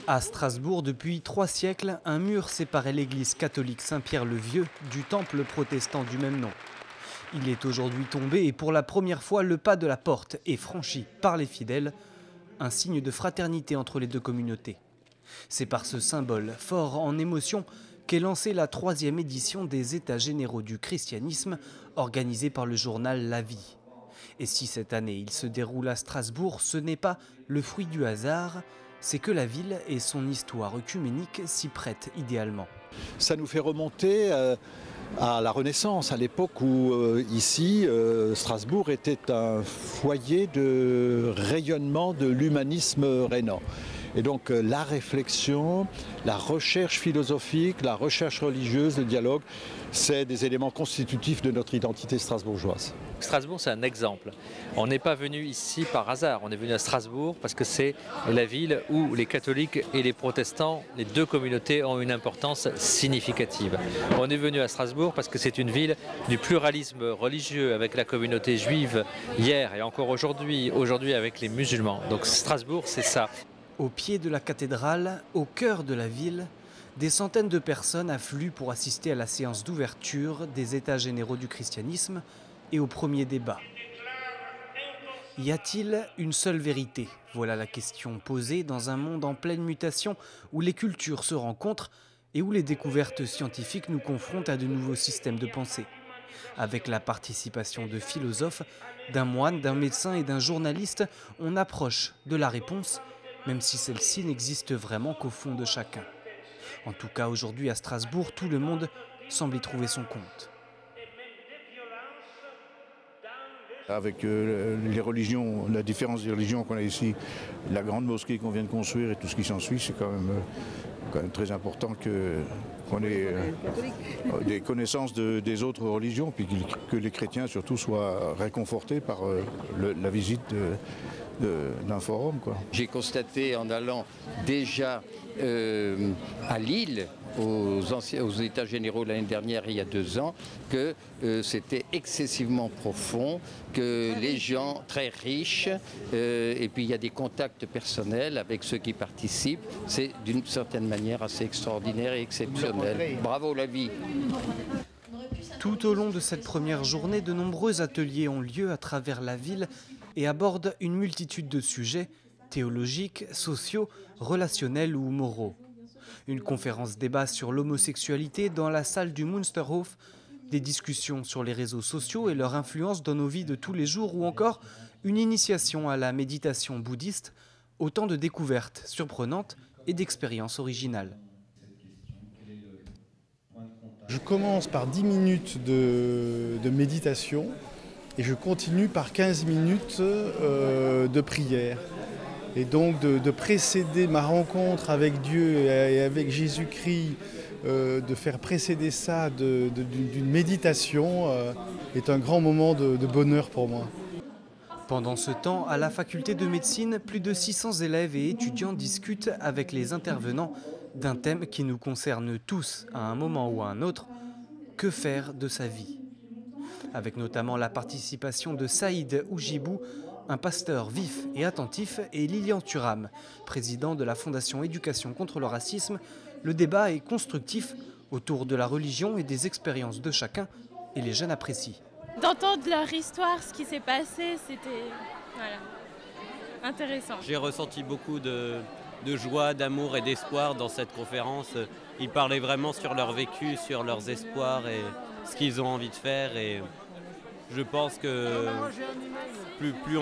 À Strasbourg, depuis 3 siècles, un mur séparait l'église catholique Saint-Pierre-le-Vieux du temple protestant du même nom. Il est aujourd'hui tombé et pour la première fois, le pas de la porte est franchi par les fidèles, un signe de fraternité entre les deux communautés. C'est par ce symbole fort en émotion qu'est lancée la 3e édition des États généraux du christianisme, organisée par le journal La Vie. Et si cette année il se déroule à Strasbourg, ce n'est pas le fruit du hasard, c'est que la ville et son histoire œcuménique s'y prêtent idéalement. Ça nous fait remonter à la Renaissance, à l'époque où ici, Strasbourg était un foyer de rayonnement de l'humanisme rhénan. Et donc la réflexion, la recherche philosophique, la recherche religieuse, le dialogue, c'est des éléments constitutifs de notre identité strasbourgeoise. Strasbourg, c'est un exemple. On n'est pas venu ici par hasard, on est venu à Strasbourg parce que c'est la ville où les catholiques et les protestants, les deux communautés, ont une importance significative. On est venu à Strasbourg parce que c'est une ville du pluralisme religieux avec la communauté juive hier et encore aujourd'hui avec les musulmans. Donc Strasbourg, c'est ça. Au pied de la cathédrale, au cœur de la ville, des centaines de personnes affluent pour assister à la séance d'ouverture des États généraux du christianisme et au premier débat. Y a-t-il une seule vérité? Voilà la question posée dans un monde en pleine mutation où les cultures se rencontrent et où les découvertes scientifiques nous confrontent à de nouveaux systèmes de pensée. Avec la participation de philosophes, d'un moine, d'un médecin et d'un journaliste, on approche de la réponse, même si celle-ci n'existe vraiment qu'au fond de chacun. En tout cas, aujourd'hui à Strasbourg, tout le monde semble y trouver son compte. Avec les religions, la différence des religions qu'on a ici, la grande mosquée qu'on vient de construire et tout ce qui s'ensuit, c'est quand même très important qu'on ait des connaissances des autres religions, puis que les chrétiens surtout soient réconfortés par la visite d'un forum, quoi. J'ai constaté en allant déjà à Lille, aux États généraux l'année dernière, il y a 2 ans, que c'était excessivement profond, que les gens très riches, et puis il y a des contacts personnels avec ceux qui participent, c'est d'une certaine manière assez extraordinaire et exceptionnel. Bravo la vie! Tout au long de cette première journée, de nombreux ateliers ont lieu à travers la ville et abordent une multitude de sujets théologiques, sociaux, relationnels ou moraux. Une conférence débat sur l'homosexualité dans la salle du Münsterhof, des discussions sur les réseaux sociaux et leur influence dans nos vies de tous les jours ou encore une initiation à la méditation bouddhiste, autant de découvertes surprenantes et d'expériences originales. Je commence par 10 minutes de méditation et je continue par 15 minutes de prière. Et donc de précéder ma rencontre avec Dieu et avec Jésus-Christ, de faire précéder ça d'une méditation est un grand moment de bonheur pour moi. Pendant ce temps, à la faculté de médecine, plus de 600 élèves et étudiants discutent avec les intervenants d'un thème qui nous concerne tous à un moment ou à un autre, que faire de sa vie? Avec notamment la participation de Saïd Oujibou, un pasteur vif et attentif, et Lilian Thuram, président de la Fondation Éducation contre le racisme, le débat est constructif autour de la religion et des expériences de chacun, et les jeunes apprécient. D'entendre leur histoire, ce qui s'est passé, c'était intéressant. J'ai ressenti beaucoup de joie, d'amour et d'espoir dans cette conférence. Ils parlaient vraiment sur leur vécu, sur leurs espoirs et ce qu'ils ont envie de faire. Et je pense que plus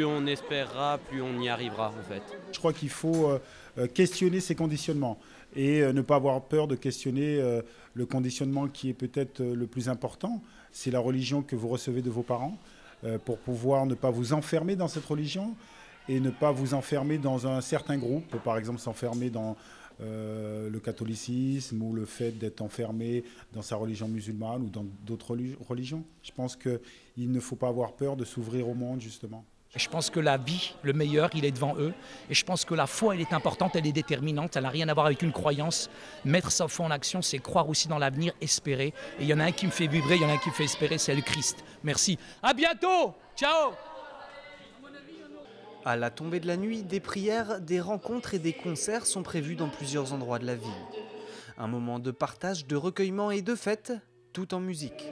on espérera, plus on y arrivera en fait. Je crois qu'il faut questionner ses conditionnements et ne pas avoir peur de questionner le conditionnement qui est peut-être le plus important. C'est la religion que vous recevez de vos parents pour pouvoir ne pas vous enfermer dans cette religion et ne pas vous enfermer dans un certain groupe, par exemple s'enfermer dans le catholicisme ou le fait d'être enfermé dans sa religion musulmane ou dans d'autres religions. Je pense qu'il ne faut pas avoir peur de s'ouvrir au monde, justement. Je pense que la vie, le meilleur, il est devant eux. Et je pense que la foi, elle est importante, elle est déterminante. Elle n'a rien à voir avec une croyance. Mettre sa foi en action, c'est croire aussi dans l'avenir, espérer. Et il y en a un qui me fait vibrer, il y en a un qui me fait espérer, c'est le Christ. Merci. À bientôt. Ciao. À la tombée de la nuit, des prières, des rencontres et des concerts sont prévus dans plusieurs endroits de la ville. Un moment de partage, de recueillement et de fête, tout en musique.